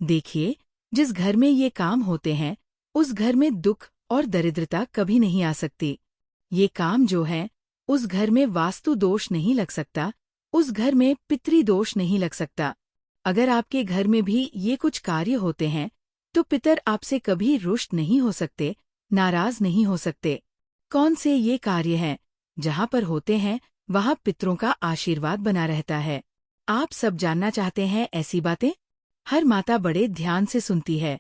देखिए, जिस घर में ये काम होते हैं, उस घर में दुख और दरिद्रता कभी नहीं आ सकती। ये काम जो है, उस घर में वास्तु दोष नहीं लग सकता, उस घर में पितृ दोष नहीं लग सकता। अगर आपके घर में भी ये कुछ कार्य होते हैं, तो पितर आपसे कभी रुष्ट नहीं हो सकते, नाराज नहीं हो सकते। कौन से ये कार्य हैं? जहाँ पर होते हैं, वहाँ पितरों का आशीर्वाद बना रहता है। आप सब जानना चाहते हैं ऐसी बातें? हर माता बड़े ध्यान से सुनती है।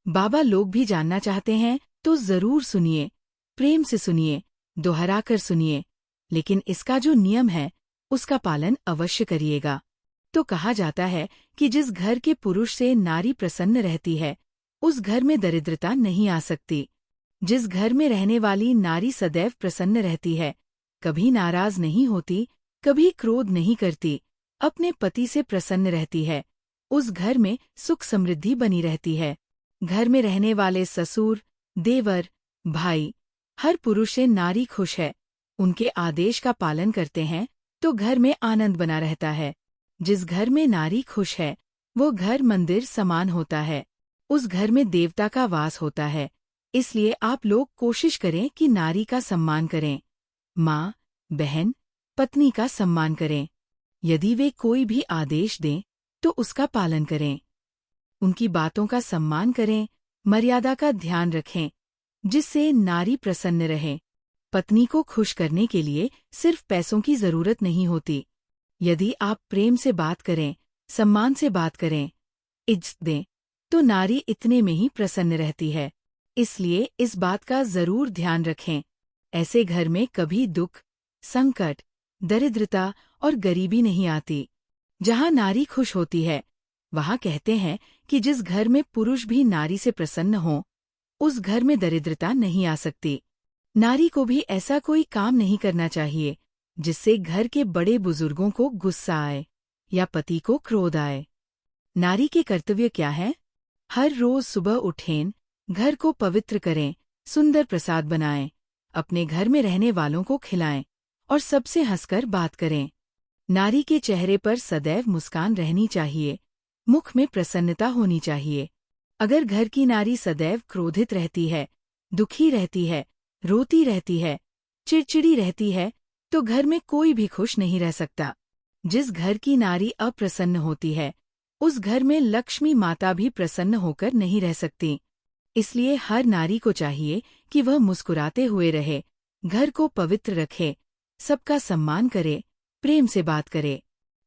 बाबा लोग भी जानना चाहते हैं, तो जरूर सुनिए, प्रेम से सुनिए, दोहराकर सुनिए, लेकिन इसका जो नियम है, उसका पालन अवश्य करिएगा। तो कहा जाता है कि जिस घर के पुरुष से नारी प्रसन्न रहती है, उस घर में दरिद्रता नहीं आ सकती। जिस घर में रहने वाली नारी सदैव प्रसन्न रहती है, कभी नाराज नहीं होती, कभी क्रोध नहीं करती, अपने पति से प्रसन्न रहती है, उस घर में सुख समृद्धि बनी रहती है। घर में रहने वाले ससुर, देवर, भाई, हर पुरुष से नारी खुश है, उनके आदेश का पालन करते हैं, तो घर में आनंद बना रहता है। जिस घर में नारी खुश है, वो घर मंदिर समान होता है, उस घर में देवता का वास होता है। इसलिए आप लोग कोशिश करें कि नारी का सम्मान करें। माँ, बहन, पत्नी का सम्मान करें। यदि वे कोई भी आदेश दें, तो उसका पालन करें। उनकी बातों का सम्मान करें, मर्यादा का ध्यान रखें, जिससे नारी प्रसन्न रहे। पत्नी को खुश करने के लिए सिर्फ पैसों की जरूरत नहीं होती। यदि आप प्रेम से बात करें, सम्मान से बात करें, इज्जत दें, तो नारी इतने में ही प्रसन्न रहती है। इसलिए इस बात का जरूर ध्यान रखें। ऐसे घर में कभी दुख, संकट, दरिद्रता और गरीबी नहीं आती। जहाँ नारी खुश होती है, वहाँ कहते हैं कि जिस घर में पुरुष भी नारी से प्रसन्न हो, उस घर में दरिद्रता नहीं आ सकती। नारी को भी ऐसा कोई काम नहीं करना चाहिए जिससे घर के बड़े बुजुर्गों को गुस्सा आए या पति को क्रोध आए। नारी के कर्तव्य क्या है? हर रोज सुबह उठें, घर को पवित्र करें, सुंदर प्रसाद बनाएं, अपने घर में रहने वालों को खिलाएं और सबसे हंसकर बात करें। नारी के चेहरे पर सदैव मुस्कान रहनी चाहिए, मुख में प्रसन्नता होनी चाहिए। अगर घर की नारी सदैव क्रोधित रहती है, दुखी रहती है, रोती रहती है, चिड़चिड़ी रहती है, तो घर में कोई भी खुश नहीं रह सकता। जिस घर की नारी अप्रसन्न होती है, उस घर में लक्ष्मी माता भी प्रसन्न होकर नहीं रह सकती। इसलिए हर नारी को चाहिए कि वह मुस्कुराते हुए रहे, घर को पवित्र रखे, सबका सम्मान करे, प्रेम से बात करे।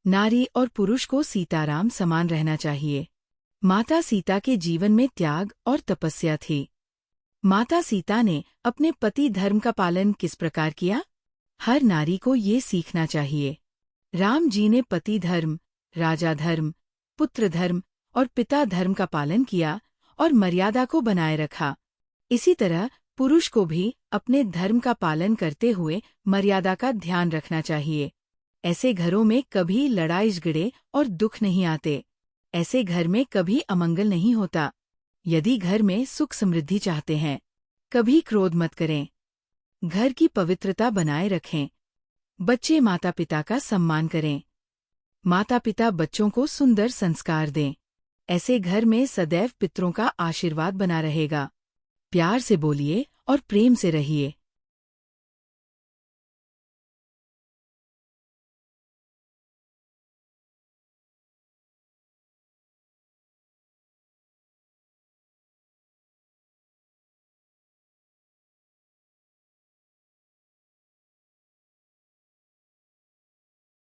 नारी और पुरुष को सीताराम समान रहना चाहिए। माता सीता के जीवन में त्याग और तपस्या थी। माता सीता ने अपने पति धर्म का पालन किस प्रकार किया? हर नारी को ये सीखना चाहिए। राम जी ने पति धर्म, राजा धर्म, पुत्र धर्म और पिता धर्म का पालन किया और मर्यादा को बनाए रखा। इसी तरह पुरुष को भी अपने धर्म का पालन करते हुए मर्यादा का ध्यान रखना चाहिए। ऐसे घरों में कभी लड़ाई झगड़े और दुख नहीं आते। ऐसे घर में कभी अमंगल नहीं होता। यदि घर में सुख समृद्धि चाहते हैं, कभी क्रोध मत करें। घर की पवित्रता बनाए रखें। बच्चे माता पिता का सम्मान करें। माता पिता बच्चों को सुंदर संस्कार दें। ऐसे घर में सदैव पितरों का आशीर्वाद बना रहेगा। प्यार से बोलिए और प्रेम से रहिए।